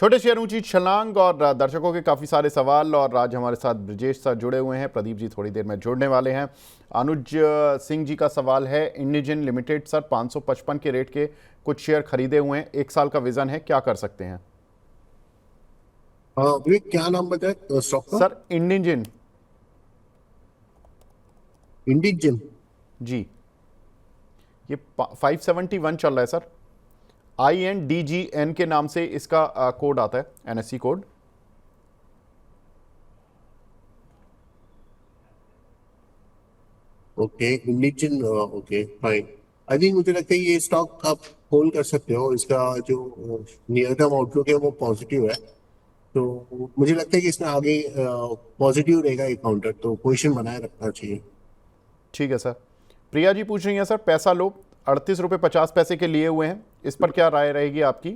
छोटे शेयर ऊंची छलांग और दर्शकों के काफ़ी सारे सवाल। और आज हमारे साथ ब्रजेश सर जुड़े हुए हैं, प्रदीप जी थोड़ी देर में जुड़ने वाले हैं। अनुज सिंह जी का सवाल है, इंडिजिन लिमिटेड सर 555 के रेट के कुछ शेयर खरीदे हुए हैं, 1 साल का विजन है, क्या कर सकते हैं? विवेक, क्या नाम बताया स्टॉक का? सर इंडिजिन। इंडिजिन। जी, ये 571 चल रहा है सर। INDGN के नाम से इसका कोड आता है, NSE code. Okay, Indegene. Okay, fine. I think मुझे लगता है ये स्टॉक आप होल्ड कर सकते हो। इसका जो नियर टर्म आउटलुक है वो पॉजिटिव है। तो मुझे लगता है कि इसमें आगे पॉजिटिव रहेगा ये काउंटर, तो पोजीशन बनाए रखना चाहिए। ठीक है सर। प्रिया जी पूछ रही हैं, सर पैसा लो 38 रुपये 50 पैसे के लिए हुए हैं, इस पर क्या राय रहेगी आपकी?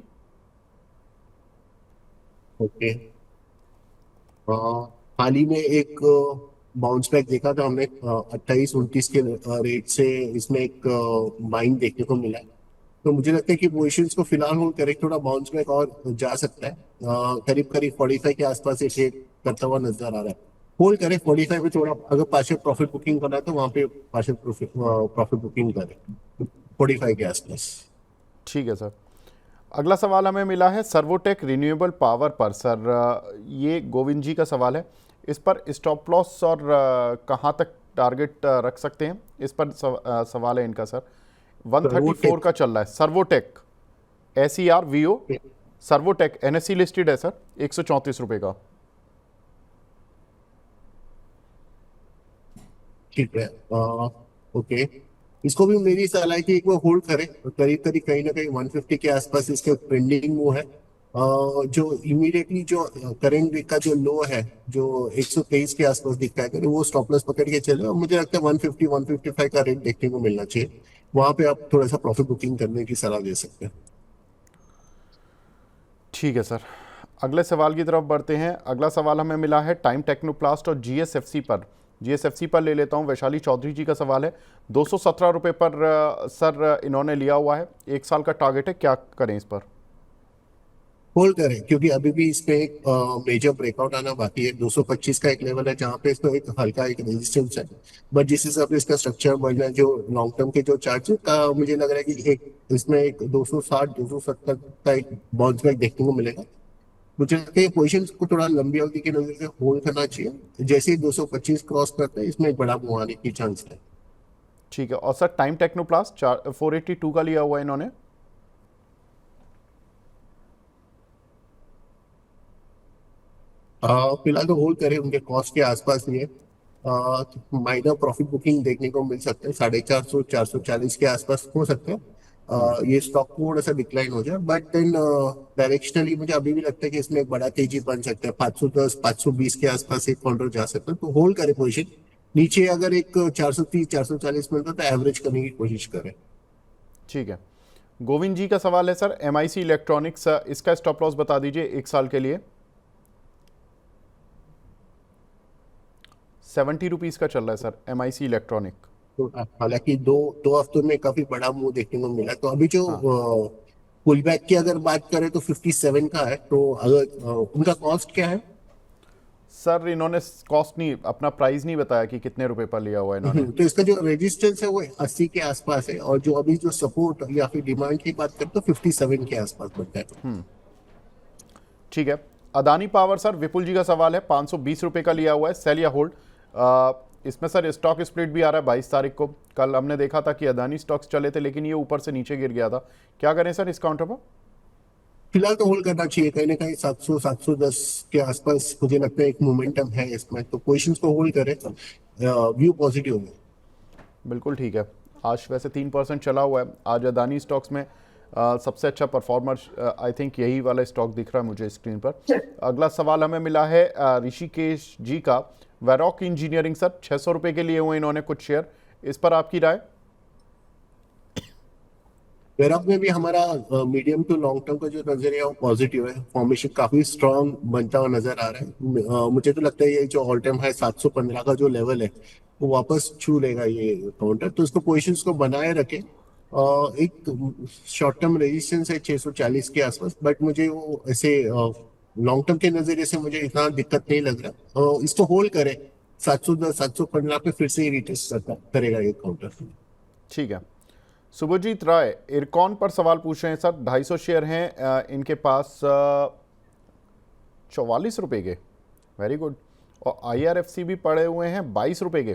ओके। हाल ही में एक बाउंस बैक देखा था हमने 28-29 के रेट से। इसमें एक बाइंग देखने को मिला है। तो मुझे लगता है कि पोजीशंस को फिलहाल होल्ड करें, थोड़ा बाउंस बैक और जा सकता है। करीब करीब 45 के आसपास ये ट्रेड करता हुआ नजर आ रहा है। होल्ड करें 45 में, थोड़ा अगर पार्शियल प्रॉफिट बुकिंग करना है तो वहां पे पार्शियल प्रॉफिट बुकिंग करें 45 के आसपास। ठीक है सर। अगला सवाल हमें मिला है सर्वोटेक रिन्यूएबल पावर पर। सर ये गोविंद जी का सवाल है, इस पर स्टॉप लॉस और कहाँ तक टारगेट रख सकते हैं, इस पर सवाल है इनका सर। 134 सर्वोटेक। का चल रहा है Servotech, SERVO। Servotech NSE listed है सर, 134 रुपये का। ठीक है। ओके। इसको भी मेरी सलाह है कि एक बार होल्ड करें, करीब करीब कहीं ना कहीं 150 के आसपास इसके पेंडिंग मूव है। जो इमीडिएटली जो करंट वीक का जो लो है, जो 123 के आसपास दिखता है, करें वो स्टॉप लॉस पकड़ के चले, और मुझे लगता है 150 155 का रेट देखने को मिलना चाहिए। वहां पे आप थोड़ा सा प्रॉफिट बुकिंग करने की सलाह दे सकते हैं। ठीक है सर। अगले सवाल की तरफ बढ़ते हैं। अगला सवाल हमें मिला है टाइम टेक्नोप्लास्ट और GSFC पर। GSFC पर ले लेता हूं, वैशाली चौधरी जी का सवाल है। 217 रुपये पर सर इन्होंने लिया हुआ है, 1 साल का टारगेट है, क्या करें इस पर? होल्ड करें, क्योंकि अभी भी इस पे एक मेजर ब्रेकआउट आना बाकी है। 225 का एक लेवल है जहां पे इसको एक हल्का एक रेजिस्टेंस है। बट जिस हिसाब से इसका स्ट्रक्चर बन रहा है, जो लॉन्ग टर्म के जो चार्ट का, मुझे लग रहा है कि एक इसमें एक 260 270 का एक बाउंस बैक देखने को मिलेगा। मुझे लगता है पोजिशन को थोड़ा लंबी अवधि की नजर से होल्ड करना चाहिए। जैसे ही 225 क्रॉस करता है, इसमें एक बड़ा मूव आने की चांस है। ठीक है। और सर टाइम टेक्नोप्लास्ट 482 का लिया हुआ है इन्होंने। फिलहाल तो होल्ड करें, उनके कॉस्ट के आसपास ही है। माइनर प्रॉफिट बुकिंग देखने को मिल सकते हैं, 450 440 के आसपास हो सकते हैं। ये स्टॉक थोड़ा सा डिक्लाइन हो जाए, बट देन डायरेक्शनली मुझे अभी भी लगता है कि इसमें एक बड़ा तेजी बन सकता है। 510 520 के आसपास एक काउंटर जा सकता है, तो होल्ड करें पोजीशन। नीचे अगर एक 430 440 मिलता है तो एवरेज करने की कोशिश करें। ठीक है। गोविंद जी का सवाल है सर, MIC इलेक्ट्रॉनिक्स, इसका स्टॉप लॉस बता दीजिए 1 साल के लिए। 70 रुपीज़ का चल रहा है सर MIC इलेक्ट्रॉनिक। तो हालांकि दो दो हफ्तों में काफी बड़ा मूव देखने को मिला, तो अभी जो हाँ पुल बैक की अगर बात करें तो 57 का है। तो अगर उनका कॉस्ट क्या है? सर इन्होंने कॉस्ट नहीं, अपना प्राइस नहीं बताया कि कितने रुपए पर लिया हुआ है इन्होंने। तो इसका जो रेजिस्टेंस है वो 80 के आसपास है, और जो अभी जो सपोर्ट या फिर डिमांड की बात करें तो 57 के आसपास बनता है। ठीक है। अदानी पावर सर, विपुल जी का सवाल है, 520 रुपये का लिया हुआ है, सेल या होल्ड? इसमें सर स्टॉक स्प्लिट भी आ रहा है 22 तारीख को। कल हमने देखा था कि अदानी स्टॉक्स चले थे, लेकिन ये ऊपर से नीचे गिर गया था। क्या करें सर इस काउंटर पर? फिलहाल तो होल्ड करना चाहिए, कहीं ना कहीं 700 710 के आसपास मुझे लगता है एक मोमेंटम है इसमें, तो पोजिशंस को होल्ड करें। व्यू पॉजिटिव है। बिल्कुल ठीक है। आज वैसे 3% चला हुआ है आज अदानी स्टॉक्स में। सबसे अच्छा परफॉर्मर आई थिंक यही वाला स्टॉक दिख रहा है मुझे स्क्रीन पर। अगला सवाल हमें मिला है ऋषिकेश जी का, वैरॉक इंजीनियरिंग सर 600 रुपये के लिए हुए इन्होंने कुछ शेयर, इस पर आपकी राय? वेरअप में भी हमारा मीडियम टू लॉन्ग टर्म का जो नजरिया है वो पॉजिटिव है। फॉर्मेशन काफी स्ट्रांग बनता हुआ नजर आ रहा है। मुझे तो लगता है ये जो ऑल टाइम है 715 का जो लेवल है वो वापस छू लेगा ये काउंटर, तो इसको पोजीशंस को बनाए रखें। एक शॉर्ट टर्म रेजिस्टेंस है 640 के आसपास, बट मुझे वो ऐसे लॉन्ग टर्म के नजरिए से मुझे इतना दिक्कत नहीं लग रहा। इसको होल्ड करे 710 715 पे फिर से ही रिटेस्ट करेगा ये काउंटर। ठीक है। शुभजीत राय इरकॉन पर सवाल पूछ रहे हैं सर, 250 शेयर हैं इनके पास 44 रुपये के, वेरी गुड। और IRFC भी पड़े हुए हैं 22 रुपये के,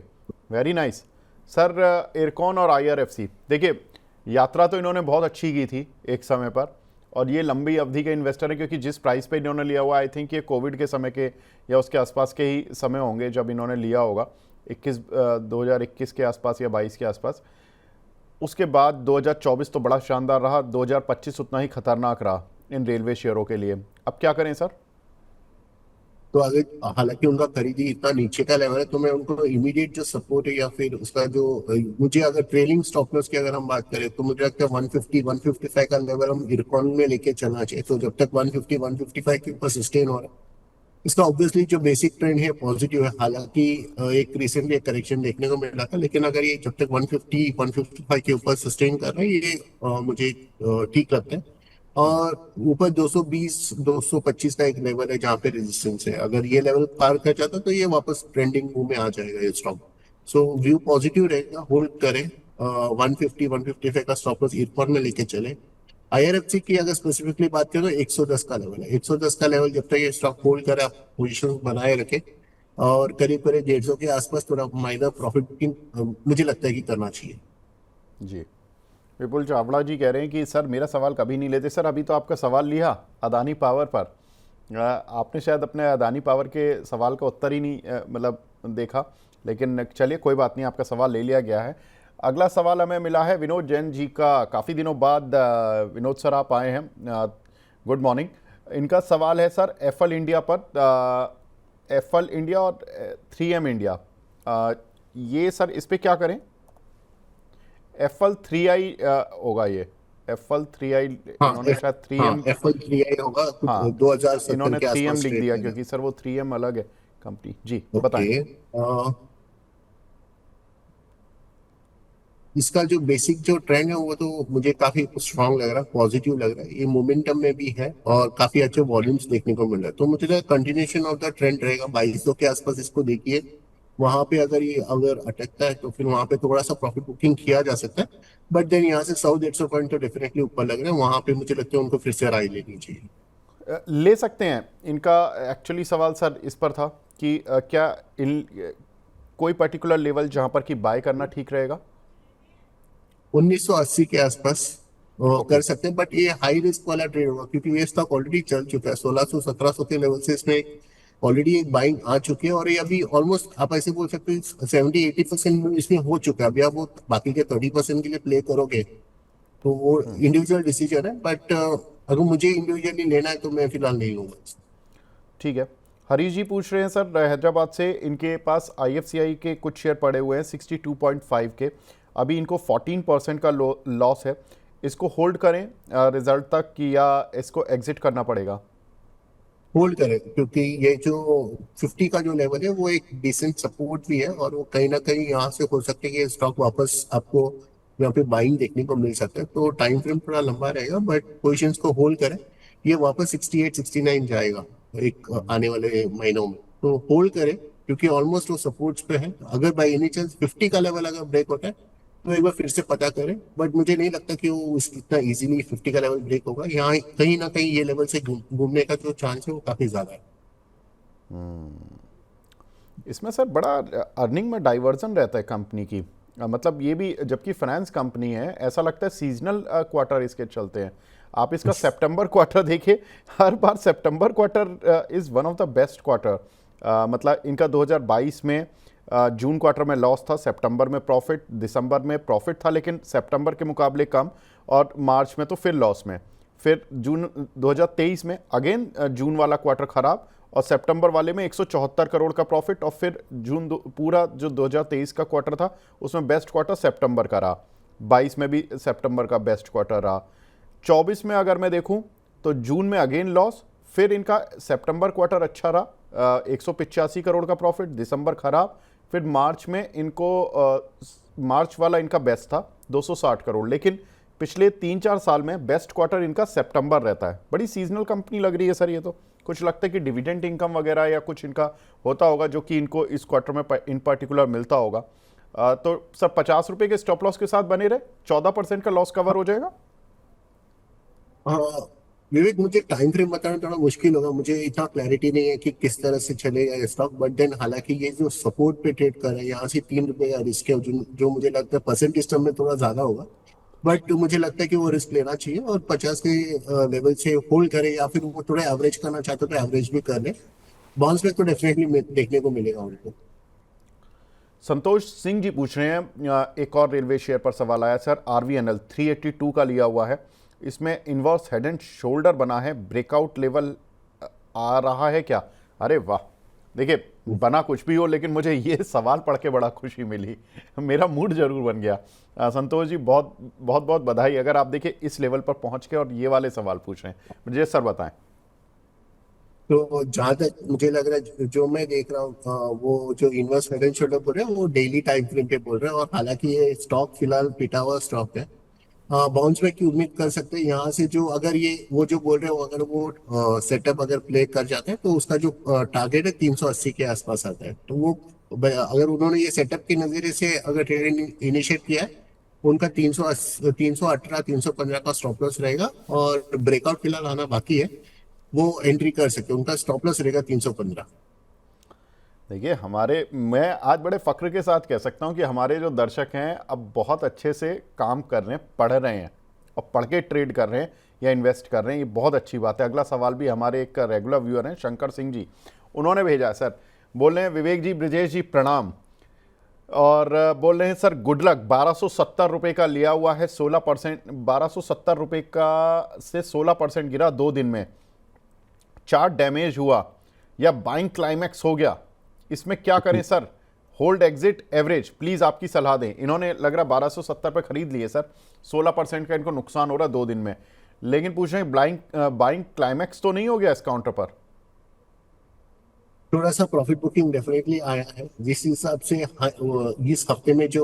वेरी नाइस। सर इरकॉन और IRFC देखिए, यात्रा तो इन्होंने बहुत अच्छी की थी एक समय पर, और ये लंबी अवधि के इन्वेस्टर हैं, क्योंकि जिस प्राइस पे इन्होंने लिया हुआ, आई थिंक ये कोविड के समय के या उसके आसपास के ही समय होंगे जब इन्होंने लिया होगा, 2021 के आसपास या 22 के आसपास। उसके बाद 2024 तो बड़ा शानदार रहा, 2025 उतना ही खतरनाक रहा इन रेलवे शेयरों के लिए। अब क्या करें सर? तो अगर हालांकि उनका खरीदी इतना नीचे का लेवल है, तो मैं उनको इमीडिएट जो सपोर्ट है या फिर उसका जो मुझे अगर ट्रेलिंग स्टॉप लॉस की अगर हम बात करें तो मुझे लगता है 150 155 का लेवल हम इरकॉन में लेके चलना चाहिए। तो जब तक 150 155 के ऊपर सस्टेन हो रहा है, इसका ऑब्वियसली जो बेसिक ट्रेंड है पॉजिटिव है। हालांकि एक रिसेंटली एक करेक्शन देखने को मिला था, लेकिन अगर ये जब तक 150 155 के ऊपर सस्टेन कर रहा है, ये मुझे ठीक लगता है। और ऊपर 220 225 का एक लेवल है जहाँ पे रेजिस्टेंस है, अगर ये लेवल पार कर जाता तो ये वापस ट्रेंडिंग मूव में आ जाएगा ये स्टॉक। सो व्यू पॉजिटिव रहेगा, होल्ड करें। 150 155 का स्टॉप लॉस इरकॉन में लेके चले। IRFC की अगर स्पेसिफिकली बात करें तो 110 का लेवल है, 110 का लेवल जब तक ये स्टॉक होल्ड करे, आप पोजिशन बनाए रखें और करीब करीब 150 के आसपास थोड़ा माइनर प्रॉफिट बुकिंग मुझे लगता है कि करना चाहिए। जी, विपुल चावड़ा जी कह रहे हैं कि सर मेरा सवाल कभी नहीं लेते। सर अभी तो आपका सवाल लिया अदानी पावर पर, आपने शायद अपने अदानी पावर के सवाल का उत्तर ही नहीं मतलब देखा, लेकिन चलिए कोई बात नहीं, आपका सवाल ले लिया गया है। अगला सवाल हमें मिला है विनोद जैन जी का, काफ़ी दिनों बाद विनोद सर आप आए हैं, गुड मॉर्निंग। इनका सवाल है सर एफएल इंडिया पर, एफएल इंडिया और 3M इंडिया, ये सर इस पे क्या करें? एफएल 3i होगा ये, एफएल 3i, इन्होंने शायद 3M, FL 3i होगा हाँ 2070 इन्होंने के 3M आसपास लिख ट्रेड दिया करेगा। क्योंकि सर वो 3M अलग है कंपनी। जी बताएं। ओके, इसका जो बेसिक जो ट्रेंड है वो तो मुझे काफी स्ट्रांग लग रहा है, पॉजिटिव लग रहा है, ये मोमेंटम में भी है और काफी अच्छे वॉल्यूम्स देखने को मिल रहा है। तो मुझे लगता है कंटिन्यूशन ऑफ द ट्रेंड रहेगा। 2200 के आसपास इसको देखिए, वहां पे अगर ये अगर अटकता है तो फिर वहां पे थोड़ा सा प्रॉफिट बुकिंग किया जा सकता है। बट देन यहाँ से 100 150 पॉइंट तो डेफिनेटली ऊपर लग रहे हैं, वहां पे मुझे लगता है उनको फिर से राय लेनी चाहिए। ले सकते हैं। इनका एक्चुअली सवाल सर इस पर था कि क्या कोई पर्टिकुलर लेवल जहां पर कि बाय करना ठीक रहेगा? 1980 के आसपास ओके। कर सकते हैं, बट ये हाई रिस्क वाला ट्रेड होगा क्योंकि ये स्टॉक ऑलरेडी चल चुका है 1600 1700 के लेवल से, इसमें ऑलरेडी एक बाइंग आ चुकी है और ये अभी ऑलमोस्ट आप ऐसे बोल सकते हैं 70 80% इसमें हो चुका है। अभी आप वो बाकी के 30% के लिए प्ले करोगे तो वो इंडिविजुअल डिसीजन है, बट अगर मुझे इंडिविजुअली लेना है तो मैं फिलहाल नहीं लूंगा। ठीक है। हरीश जी पूछ रहे हैं सर हैदराबाद से, इनके पास IFCI के कुछ शेयर पड़े हुए हैं 62.5 के, अभी इनको 14% का लॉस है, इसको होल्ड करें रिजल्ट तक कि या इसको एग्जिट करना पड़ेगा? होल्ड करें क्योंकि ये जो 50 का जो लेवल है वो एक डिसेंट सपोर्ट भी है और वो कहीं ना कहीं यहाँ से हो सकता है कि स्टॉक वापस आपको यहाँ पे बाइंग देखने को मिल सकता है। तो टाइम फ्रेम थोड़ा लंबा रहेगा, बट पोजिशंस को होल्ड करें। ये वापस 68 69 जाएगा एक आने वाले महीनों में, तो होल्ड करें क्योंकि ऑलमोस्ट वो सपोर्ट्स पे है। अगर बाई एनी चांस 50 का लेवल अगर ब्रेक होता है तो एक बार फिर से पता करें, बट मुझे नहीं लगता कि वो इतना इजीली 50 का लेवल ब्रेक होगा। यहाँ कहीं ना कहीं ये लेवल से घूमने का जो चांस है वो काफी ज्यादा है। इसमें सर बड़ा अर्निंग में डाइवर्जन रहता है कंपनी की, मतलब ये भी जबकि फाइनेंस कंपनी है, ऐसा लगता है सीजनल क्वार्टर इसके चलते हैं। आप इसका सितंबर क्वार्टर देखिए, हर बार सितंबर quarter is one of the best quarter. मतलब इनका 2022 में जून क्वार्टर में लॉस था, सितंबर में प्रॉफिट, दिसंबर में प्रॉफिट था लेकिन सितंबर के मुकाबले कम, और मार्च में तो फिर लॉस में, फिर जून 2023 में अगेन जून वाला क्वार्टर खराब और सितंबर वाले में 174 करोड़ का प्रॉफिट, और फिर पूरा जो 2023 का क्वार्टर था उसमें बेस्ट क्वार्टर सितंबर का रहा, 22 में भी सितंबर का बेस्ट क्वार्टर रहा। 24 में अगर मैं देखूं तो जून में अगेन लॉस, फिर इनका सितंबर क्वार्टर अच्छा रहा, 185 करोड़ का प्रॉफिट, दिसंबर खराब, फिर मार्च में इनको मार्च वाला इनका बेस्ट था 260 करोड़, लेकिन पिछले 3-4 साल में बेस्ट क्वार्टर इनका सितंबर रहता है। बड़ी सीजनल कंपनी लग रही है सर ये तो। कुछ लगता है कि डिविडेंड इनकम वगैरह या कुछ इनका होता होगा जो कि इनको इस क्वार्टर में इन पर्टिकुलर मिलता होगा। तो सर 50 रुपए के स्टॉप लॉस के साथ बने रहे, 14% का लॉस कवर हो जाएगा। हाँ विवेक, मुझे टाइम फ्रेम बताना थोड़ा मुश्किल होगा, मुझे इतना क्लैरिटी नहीं है कि किस तरह से चलेगा स्टॉक। बट देन हालांकि ये जो सपोर्ट पे ट्रेड कर रहा है यहाँ से 3 रुपए का रिस्क है, जो मुझे लगता है परसेंटेज टर्म में थोड़ा ज्यादा होगा। बट मुझे लगता है कि वो रिस्क लेना चाहिए और 50 के लेवल से होल्ड करे, या फिर वो थोड़ा एवरेज करना चाहते हो तो एवरेज भी कर ले। बाउंस बैक तो डेफिनेटली देखने को मिलेगा उनको। संतोष सिंह जी पूछ रहे हैं, एक और रेलवे शेयर पर सवाल आया सर। RVNL 382 का लिया हुआ है, इसमें इन्वर्स हेड एंड शोल्डर बना है, ब्रेकआउट लेवल आ रहा है क्या? अरे वाह, देखिए बना कुछ भी हो लेकिन मुझे ये सवाल पढ़ के बड़ा खुशी मिली, मेरा मूड जरूर बन गया। संतोष जी बहुत बहुत बहुत बधाई, अगर आप देखिए इस लेवल पर पहुंच के और ये वाले सवाल पूछ रहे हैं। मुझे सर बताएं। तो जहां तक मुझे लग रहा है, जो मैं देख रहा हूँ, वो जो इन्वर्स हेड एंड शोल्डर बोल रहे हैं वो डेली टाइम फ्रेम पे बोल रहे हैं। और हालांकि ये स्टॉक फिलहाल पिटा हुआ स्टॉक है, बाउंस बैक की उम्मीद कर सकते हैं यहाँ से। जो अगर ये वो जो बोल रहे हो, अगर वो सेटअप अगर प्ले कर जाते हैं तो उसका जो टारगेट है 380 के आसपास आता है। तो वो अगर उन्होंने ये सेटअप के नजरिए से अगर ट्रेड इनिशिएट किया है, उनका 318 315 का स्टॉप लॉस रहेगा। और ब्रेकआउट फिलहाल आना बाकी है, वो एंट्री कर सकते हैं। उनका स्टॉप लॉस रहेगा 315। देखिए मैं आज बड़े फक्र के साथ कह सकता हूं कि हमारे जो दर्शक हैं अब बहुत अच्छे से काम कर रहे हैं, पढ़ रहे हैं और पढ़ के ट्रेड कर रहे हैं या इन्वेस्ट कर रहे हैं, ये बहुत अच्छी बात है। अगला सवाल भी हमारे एक रेगुलर व्यूअर हैं शंकर सिंह जी, उन्होंने भेजा है सर। बोल रहे हैं विवेक जी, ब्रिजेश जी प्रणाम, और बोल रहे हैं सर गुड लक। 1270 रुपये का लिया हुआ है, 16%, 1270 रुपये का से 16% गिरा 2 दिन में, चार्ट डैमेज हुआ या बाइंग क्लाइमैक्स हो गया, इसमें क्या करें sir? Hold, exit, average, please आपकी सलाह दें। इन्होंने लग रहा 1270 पे खरीद लिए सर, 16% का इनको नुकसान हो रहा है 2 दिन में, लेकिन पूछ रहे हैं बाइंग क्लाइमैक्स तो नहीं हो गया इस काउंटर पर? थोड़ा सा प्रॉफिट बुकिंग डेफिनेटली आया है, जिस हिसाब से इस हफ्ते में जो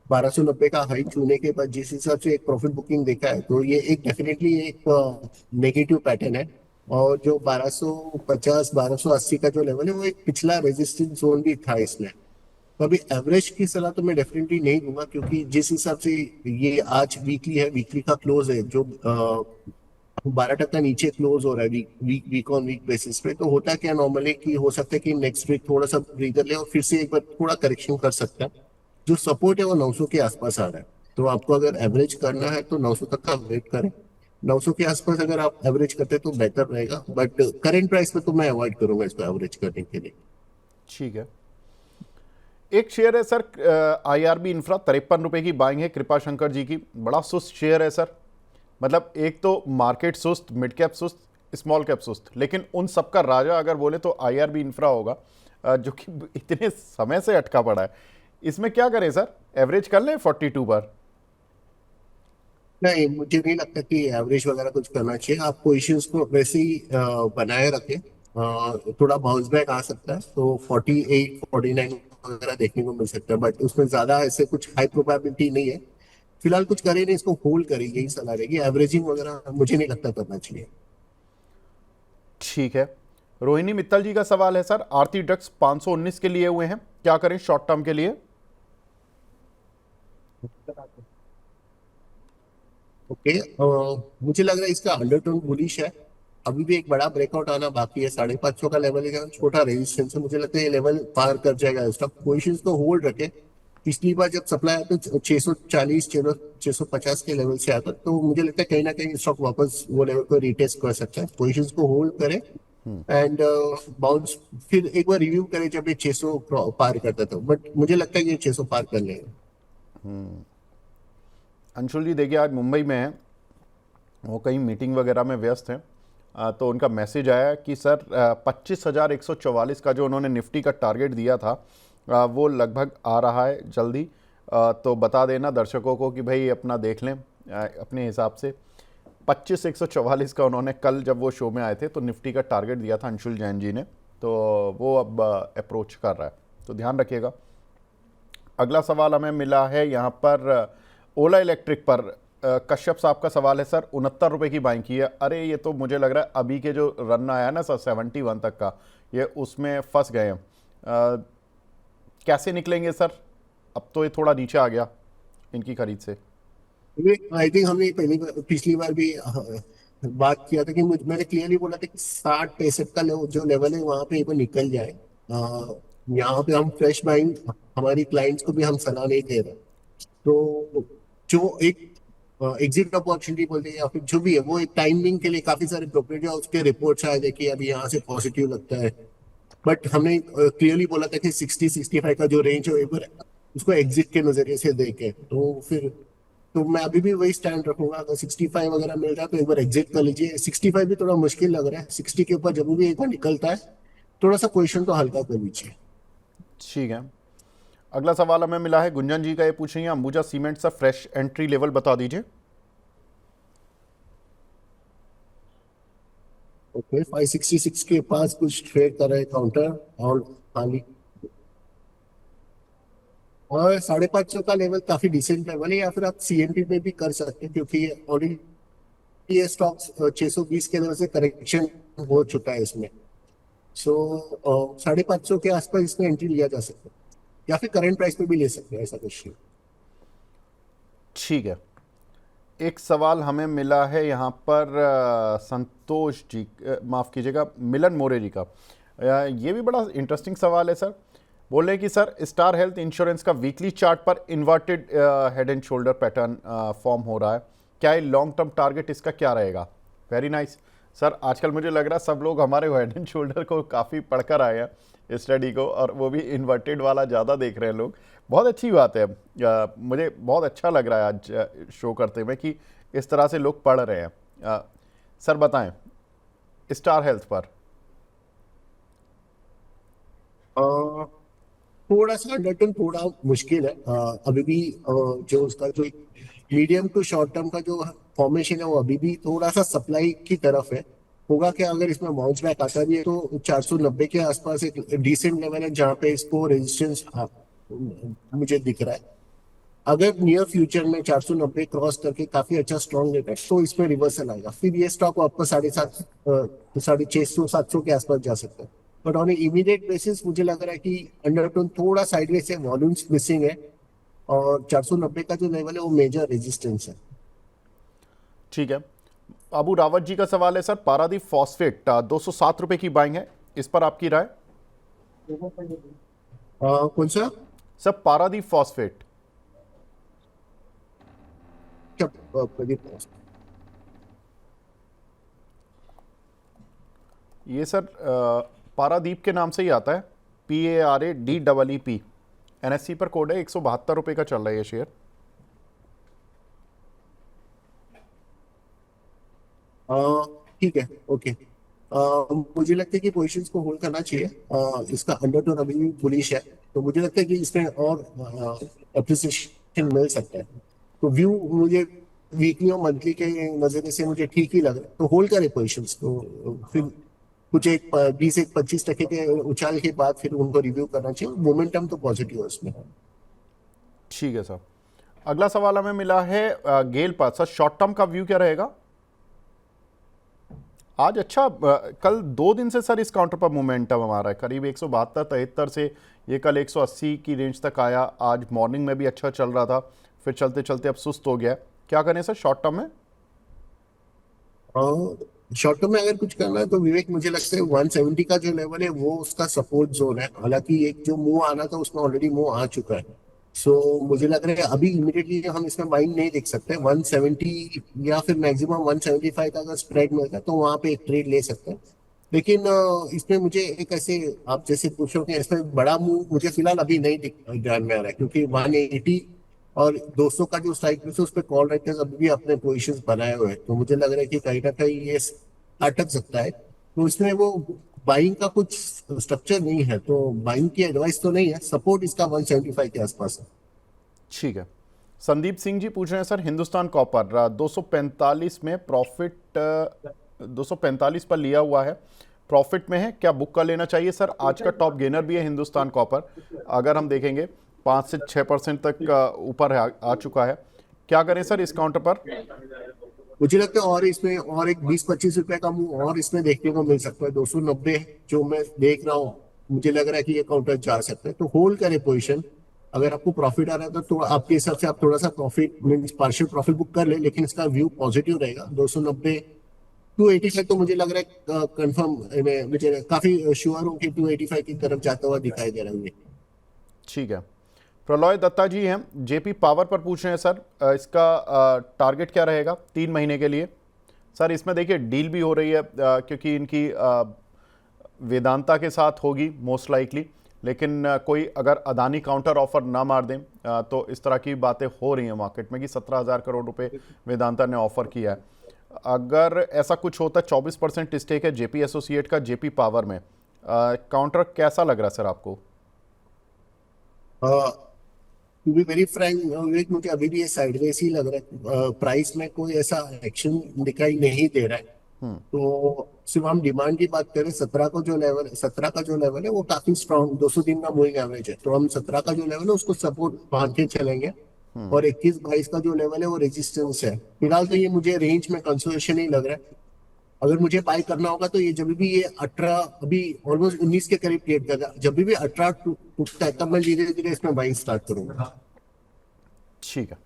1290 का हाई छूने के बाद जिस हिसाब से एक प्रॉफिट बुकिंग देखा है, तो ये एक डेफिनेटली एक नेगेटिव पैटर्न है। और जो 1250 1280 का जो लेवल है, वो एक पिछला रेजिस्टेंस जोन भी था इसमें। तो अभी एवरेज की सलाह तो मैं डेफिनेटली नहीं दूंगा, क्योंकि जिस हिसाब से ये आज वीकली है, वीकली का क्लोज है जो 12% नीचे क्लोज हो रहा है वीक ऑन वीक बेसिस पे। तो होता क्या नॉर्मली कि हो सकता है कि नेक्स्ट वीक थोड़ा सा ब्रीदर ले और फिर से एक बार थोड़ा करेक्शन कर सकता है। जो सपोर्ट है वो 900 के आसपास आ रहा है। तो आपको अगर एवरेज करना है तो 900 तक का वेट करें। 900 के आसपास अगर आप एवरेज करते हैं तो बेहतर रहेगा, बट करंट प्राइस पे तो मैं अवॉइड करूंगा इसको एवरेज करने के लिए। ठीक है। एक शेयर है सर IRB इंफ्रा, 53 रुपए की बाइंग है कृपा शंकर जी की, बड़ा सुस्त शेयर है सर। मतलब एक तो मार्केट सुस्त, मिड कैप सुस्त, स्मॉल कैप सुस्त, लेकिन उन सबका राजा अगर बोले तो IRB इंफ्रा होगा, जो कि इतने समय से अटका पड़ा है। इसमें क्या करें सर? एवरेज कर लें 42 पर? नहीं, मुझे नहीं लगता कि एवरेज वगैरह कुछ करना चाहिए। आप पोजिशंस को वैसे ही बनाए रखें। थोड़ा बाउंस बैक आ सकता है तो 48 49 वगैरह देखने को मिल सकता है, बट उसमें ज्यादा ऐसे कुछ हाई प्रोबेबिलिटी नहीं है। फिलहाल कुछ करें नहीं, इसको होल्ड करें, यही सलाह रहेगी। एवरेजिंग वगैरह मुझे नहीं लगता करना चाहिए। ठीक है। रोहिणी मित्तल जी का सवाल है सर, आरती ड्रग्स 519 के लिए हुए हैं, क्या करें शॉर्ट टर्म के लिए? ओके, मुझे लग रहा है इसका अंडरटोन बुलिश है। अभी भी एक बड़ा ब्रेकआउट आना बाकी है। 550 का लेवल है, छोटा रेजिस्टेंस है। मुझे लगता है ये लेवल पार कर जाएगा। स्टॉक पोजिशंस को होल्ड रखे। पिछली बार जब सप्लाई आया तो 640 650 के लेवल से आता, तो मुझे लगता है कहीं ना कहीं स्टॉक वापस वो लेवल को रिटेस्ट कर सकता है। पोजिशंस को होल्ड करें एंड बाउंस फिर एक बार रिव्यू करें जब ये 600 पार करता था, बट मुझे लगता है ये 600 पार कर लेगा। अंशुल जी देखिए आज मुंबई में हैं, वो कहीं मीटिंग वगैरह में व्यस्त हैं, तो उनका मैसेज आया कि सर 25,144 का जो उन्होंने निफ्टी का टारगेट दिया था, वो लगभग आ रहा है जल्दी। तो बता देना दर्शकों को कि भाई अपना देख लें अपने हिसाब से। 25,144 का उन्होंने कल जब वो शो में आए थे तो निफ्टी का टारगेट दिया था अंशुल जैन जी ने, तो वो अब अप्रोच कर रहा है, तो ध्यान रखिएगा। अगला सवाल हमें मिला है यहाँ पर ओला इलेक्ट्रिक पर, कश्यप साहब का सवाल है सर, 69 रुपये की बाइंग की है। अरे ये तो मुझे लग रहा है अभी के जो रन आया ना सर 71 तक का, ये उसमें फंस गए हैं। कैसे निकलेंगे सर? अब तो ये थोड़ा नीचे आ गया इनकी खरीद से। आई थिंक हमने पिछली बार भी बात किया था कि मैंने क्लियरली बोला था कि 60-65 का जो लेवल है वहां पे एक बार निकल जाए। यहाँ पे हम फ्रेश बाइंग हमारी क्लाइंट्स को भी हम सलाह नहीं दे रहे। तो जो एक एग्जिट अपॉर्चुनिटी बोलते हैं या फिर जो भी है, वो एक टाइमिंग के लिए काफी सारे ब्रोकरेज उसके रिपोर्ट्स आए थे कि अभी यहाँ से पॉजिटिव लगता है। बट हमने क्लियरली बोला था कि 60-65 का जो रेंज है एक बार उसको एग्जिट के नजरिए से देखे। तो फिर तो मैं अभी भी वही स्टैंड रखूंगा, अगर 65 वगैरह मिल रहा है तो एक बार एग्जिट कर लीजिए। 65 भी थोड़ा मुश्किल लग रहा है, 60 के ऊपर जब भी एक बार निकलता है थोड़ा सा पोजिशन तो हल्का कर लीजिए। ठीक है, अगला सवाल हमें मिला है गुंजन जी का, ये पूछ रही हैं अंबुजा सीमेंट से फ्रेश एंट्री लेवल बता दीजिए। ओके, 566 के पास कुछ ट्रेड कर रहे हैं काउंटर और खाली, और 550 का लेवल काफी डिसेंट लेवल है, या फिर आप सीएनपी में भी कर सकते हैं क्योंकि ये ऑलरेडी ये स्टॉक 620 के लेवल से करेक्शन हो चुका है इसमें। सो 550 के आसपास इसमें एंट्री लिया जा सकता है, या फिर करंट प्राइस पे भी ले सकते हैं, ऐसा कुछ नहीं। ठीक है, एक सवाल हमें मिला है यहाँ पर संतोष जी, माफ़ कीजिएगा, मिलन मोरे जी का। ये भी बड़ा इंटरेस्टिंग सवाल है सर। बोल रहे हैं कि सर स्टार हेल्थ इंश्योरेंस का वीकली चार्ट पर inverted head and shoulder pattern form हो रहा है, क्या ये लॉन्ग टर्म टारगेट इसका क्या रहेगा? वेरी नाइस सर, आजकल मुझे लग रहा है सब लोग हमारे हेड एंड शोल्डर को काफ़ी पढ़कर आए हैं स्टडी को, और वो भी इन्वर्टेड वाला ज़्यादा देख रहे हैं लोग। बहुत अच्छी बात है, मुझे बहुत अच्छा लग रहा है आज शो करते हुए कि इस तरह से लोग पढ़ रहे हैं। सर बताएं स्टार हेल्थ पर। थोड़ा सा अंडरटन थोड़ा मुश्किल है अभी भी। जो उसका जो मीडियम टू शॉर्ट टर्म का जो फॉर्मेशन है वो अभी भी थोड़ा सा सप्लाई की तरफ है। होगा क्या, अगर इसमें बाउंस बैक आता भी है तो 490 के आसपास एक डिसेंट लेवल है जहाँ पे इसको रेजिस्टेंस मुझे दिख रहा है। अगर नियर फ्यूचर में 490 क्रॉस करके काफी अच्छा स्ट्रॉन्ग लेता है तो इसमें रिवर्सल आएगा, फिर ये स्टॉक आपको 650-700 के आसपास जा सकता है। बट ऑन इमीडिएट बेसिस मुझे लग रहा है कि अंडरटोन थोड़ा साइडवेज है, वॉल्यूम्स मिसिंग है, और 490 का जो लेवल है वो मेजर रेजिस्टेंस है। ठीक है, अबू रावत जी का सवाल है सर, पारादीप फॉस्फेट 207 रुपये की बाइंग है, इस पर आपकी राय? कौन सा? Sir Paradip phosphate. क्या प्रदीप? ये सर पारादीप के नाम से ही आता है, PARADEEP। NSE पर कोड है, 172 रुपये का चल रहा है ये शेयर। ठीक है, ओके। मुझे लगता है कि पोजीशंस को होल्ड करना चाहिए। इसका अंडरटोन अभी भी बुलिश है, तो मुझे लगता है कि इसमें और अप्रिसिएशन मिल सकता है। तो व्यू मुझे वीकली और मंथली के नजरिए से मुझे ठीक ही लग रहा है, तो होल्ड करें पोजीशंस को। फिर कुछ एक 20-25% के उछाल के बाद फिर उनको रिव्यू करना चाहिए। मोमेंटम तो पॉजिटिव है उसमें। ठीक है सर, अगला सवाल हमें मिला है गेल पर। सर शॉर्ट टर्म का व्यू क्या रहेगा? आज अच्छा कल 2 दिन से सर इस काउंटर पर मोमेंटम हमारा है, करीब 172-73 से ये कल 180 की रेंज तक आया। आज मॉर्निंग में भी अच्छा चल रहा था, फिर चलते चलते अब सुस्त हो गया। क्या करें सर शॉर्ट टर्म में? शॉर्ट टर्म में अगर कुछ करना है तो विवेक मुझे लगता है 170 का जो लेवल है वो उसका सपोर्ट जोन है। हालांकि एक जो मूव आना था उसमें ऑलरेडी मूव आ चुका है। सो मुझे लग रहा है अभी इमीडिएटली हम इसमें बाइंग नहीं देख सकते। 170 या फिर मैक्सिमम 175 का अगर स्प्रेड मिलता है तो वहां पे एक ट्रेड ले सकते हैं। लेकिन इसमें मुझे एक ऐसे आप जैसे पूछोगे इसमें बड़ा मूव मुझे फिलहाल अभी नहीं ध्यान में आ रहा है, क्योंकि 180 और 200 का जो स्ट्राइक है उस पर कॉल राइटर्स अभी भी अपने पोजीशंस बनाए हुए हैं। तो मुझे लग रहा है कि कहीं ना कहीं ये अटक सकता है। तो इसमें वो बाइंग का कुछ स्ट्रक्चर नहीं है, तो बाइंग की एडवाइस तो नहीं है। सपोर्ट इसका 175 के आसपास है। ठीक है, संदीप सिंह जी पूछ रहे हैं सर हिंदुस्तान कॉपर 245 में प्रॉफिट, 245 पर लिया हुआ है, प्रॉफिट में है, क्या बुक का लेना चाहिए सर? आज का टॉप गेनर भी है हिंदुस्तान कॉपर, अगर हम देखेंगे 5 से 6% तक ऊपर आ चुका है। क्या करें सर इस काउंटर पर? मुझे लगता है और इसमें और एक 20-25 रुपए का मूव और इसमें देखने को मिल सकता है। 290 जो मैं देख रहा हूँ, मुझे लग रहा है कि ये काउंटर जा सकता है, तो होल्ड करे पोजीशन। अगर आपको प्रॉफिट आ रहा है तो आपके हिसाब से आप थोड़ा सा profit mean partial profit book कर ले, लेकिन इसका व्यू पॉजिटिव रहेगा। 290 285 तो मुझे लग रहा है कंफर्म, मुझे काफी श्योर हूँ कि 285 की तरफ जाता हुआ दिखाई दे रहा है ये। ठीक है। प्रलय दत्ता जी हैं जेपी पावर पर पूछ रहे हैं सर, इसका टारगेट क्या रहेगा 3 महीने के लिए? सर इसमें देखिए डील भी हो रही है क्योंकि इनकी वेदांता के साथ होगी मोस्ट लाइकली, लेकिन कोई अगर अदानी काउंटर ऑफर ना मार दें तो इस तरह की बातें हो रही हैं मार्केट में कि 17,000 करोड़ रुपए वेदांता ने ऑफर किया है। अगर ऐसा कुछ होता, 24% स्टेक है जेपी एसोसिएट का जेपी पावर में, काउंटर कैसा लग रहा है सर आपको? टू बी वेरी फ्रैंक विवेक, मुझे अभी भी ये साइडवेज ही लग रहा है। प्राइस में कोई ऐसा एक्शन दिखाई नहीं दे रहा है। तो सिर्फ हम डिमांड की बात करें, 17 का जो लेवल है वो काफी स्ट्रॉन्ग 200 दिन का मूविंग एवरेज है, तो हम 17 का जो लेवल है उसको सपोर्ट मान के चलेंगे। और 21-22 का जो लेवल है वो रेजिस्टेंस है। फिलहाल तो ये मुझे रेंज में कंसोलेशन ही लग रहा है। अगर मुझे बाय करना होगा तो ये जब भी ये 18, अभी ऑलमोस्ट 19 के करीब ट्रेड कर रहा है, जब भी 18 टूटता है तब मैं धीरे धीरे इसमें बाइंग स्टार्ट करूंगा। ठीक है।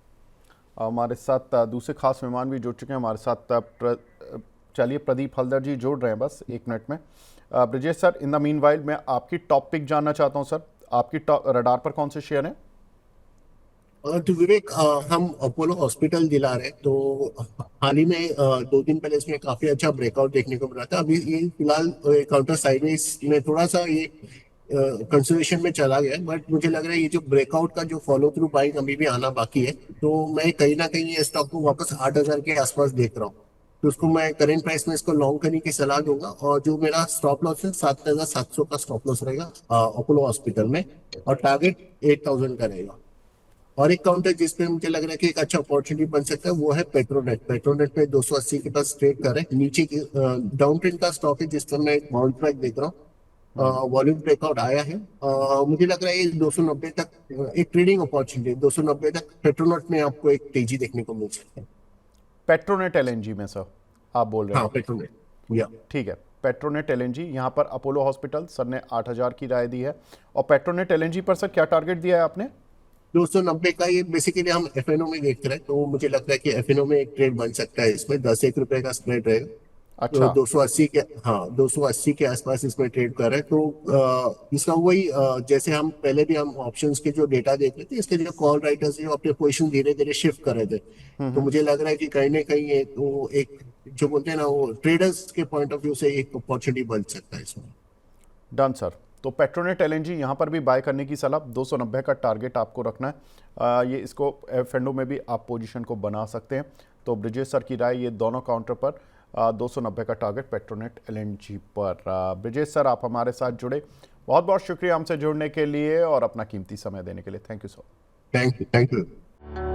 हमारे साथ दूसरे खास मेहमान भी जुड़ चुके हैं हमारे साथ। चलिए प्रदीप हल्दर जी जोड़ रहे हैं बस 1 मिनट में। Brijesh sir, in the mean while मैं आपकी टॉप पिक जानना चाहता हूं सर, आपकी टॉप रडार पर कौन से शेयर हैं? तो विवेक, हम अपोलो हॉस्पिटल दिला रहे हैं, तो हाल ही में 2 दिन पहले इसमें काफी अच्छा ब्रेकआउट देखने को मिला था। अभी ये फिलहाल काउंटर साइडवेज में थोड़ा सा ये कंसोलेशन में चला गया, बट मुझे लग रहा है ये जो ब्रेकआउट का जो फॉलो थ्रू बाइंग अभी भी आना बाकी है, तो मैं कहीं ना कहीं ये स्टॉक को वापस 8,000 के आसपास देख रहा हूँ। तो उसको मैं करेंट प्राइस में इसको लॉन्ग करने की सलाह दूंगा, और जो मेरा स्टॉप लॉस है 7,700 का स्टॉप लॉस रहेगा अपोलो हॉस्पिटल में, और टारगेट 8,000 का रहेगा। और एक काउंटर जिसपे मुझे लग रहा है कि एक अच्छा अपॉर्चुनिटी बन सकता है वो है पेट्रोनेट। पेट्रोनेट पे 280 के पास ट्रेड कर रहे हैं, नीचे की डाउन ट्रेंड का स्टॉक है जिस पर मैं एक बाउंस बैक देख रहा हूँ। वॉल्यूम ब्रेकआउट आया है। मुझे लग रहा है ये 290 तक एक ट्रेडिंग अपॉर्चुनिटी, 290 तक पेट्रोनेट में आपको एक तेजी देखने को मिल सकती है। पेट्रोनेट एलएनजी में सर आप बोल रहे हाँ, हैं? पेट्रोनेट, या ठीक है। पेट्रोनेट एलएनजी यहाँ पर अपोलो हॉस्पिटल सर ने 8,000 की राय दी है, और पेट्रोनेट एलएनजी पर सर क्या टारगेट दिया है आपने? 290 का ये बेसिकली हम एफएनओ में देख रहे हैं, तो मुझे लगता है कि एफएनओ में एक ट्रेड बन सकता है, इसमें 10-1 रुपए का स्प्रेड रहेगा। अच्छा। 280 के, हाँ 280 के आसपास इसमें ट्रेड कर रहे हैं, तो इसका वही जैसे हम पहले भी हम ऑप्शंस के जो डेटा देख रहे थे, इसके जो कॉल राइटर्स जो अपने पोजीशन धीरे धीरे शिफ्ट कर रहे थे, तो मुझे लग रहा है कि कहीं ना कहीं एक जो बोलते हैं ना, वो ट्रेडर्स के पॉइंट ऑफ व्यू से एक अपॉर्चुनिटी बन सकता है इसमें। Done sir. तो पेट्रोनेट एलएनजी यहाँ पर भी बाय करने की सलाह, 290 का टारगेट आपको रखना है। ये इसको एफ में भी आप पोजीशन को बना सकते हैं। तो ब्रिजेश सर की राय ये दोनों काउंटर पर 290 का टारगेट पेट्रोनेट एलएनजी पर। ब्रिजेश सर आप हमारे साथ जुड़े, बहुत बहुत शुक्रिया हमसे जुड़ने के लिए और अपना कीमती समय देने के लिए। Thank you sir. Thank you, thank you.